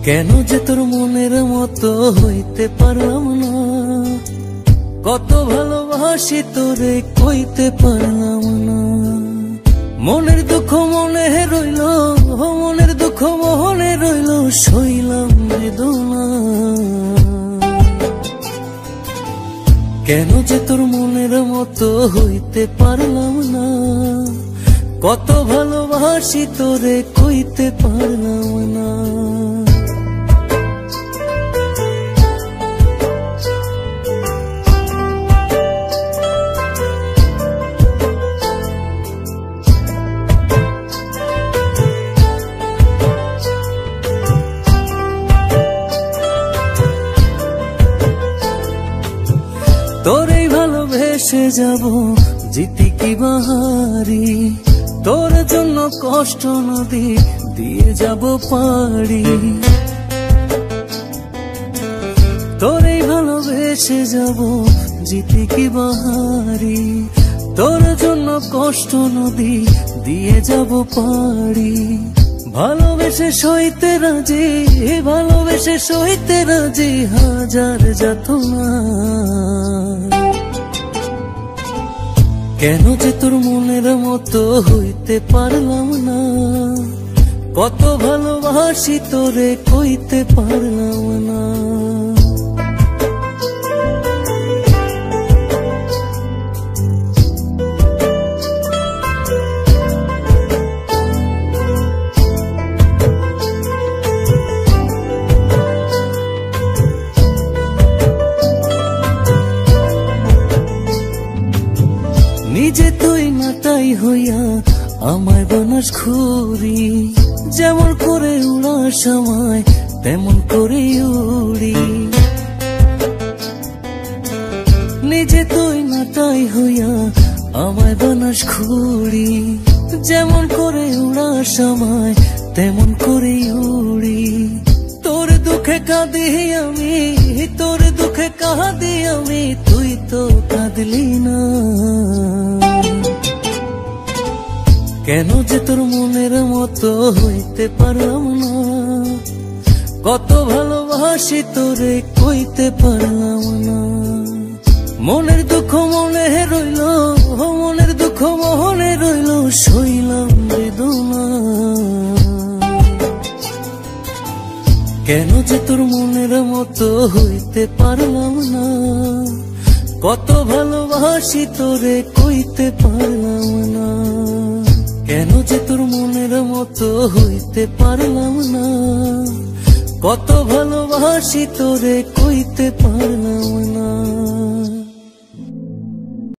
কেন যে তোর মনের মতো হইতে পারলাম না, কত ভালোবাসি তোরে কইতে পারলাম না। মনের দুঃখ মনে রইল, মনের দুঃখ মনে রইল, সইলাম বেদনা। কেন যে তোর মনের মতো হইতে পারলাম না, কত ভালোবাসি তোরে কইতে পারলাম না। তোরে ভালোবেসে যাব জিতি কি বাহারি, তোর জন্য কষ্ট নদী দিয়ে যাব পাড়ি। তোরে ভালোবেসে যাব জিতি কি বাহারি, তোর জন্য কষ্ট নদী দিয়ে যাব পাড়ি। ভালোবেসে সইতে রাজি, ভালোবেসে সইতে রাজি হাজার যাতনা। কেন যে তোর মনের মতো হইতে পারলাম না, কত ভালোবাসি তোরে কইতে পারলাম না। নিজে তুই না তাই হইয়া আমায় বানাস ঘুরি, যেমন করে উড়ার সময় তেমন করে উড়ি। নিজে তুই না তাই হইয়া আমায় বানাস ঘুরি, যেমন করে উড়ার সময় তেমন করে উড়ি। তোর দুঃখে কাঁদি আমি, তোর দুঃখে কাঁদি আমি, তুই তো কাঁদলি না। কেন যে তোর মনের মতো হইতে পারলাম না, কত ভালোবাসি তোরে কইতে পারলাম না। মনের দুঃখ মনে রইল, মনের দুঃখ মনে রইল, সইলাম বেদনা। কেন যে তোর মনের মতো হইতে পারলাম না, কত ভালোবাসি তোরে কইতে পারলাম না। কেন যে তোর মনের মতো হইতে পারলাম না, কত ভালোবাসি তোরে কইতে পারলাম না।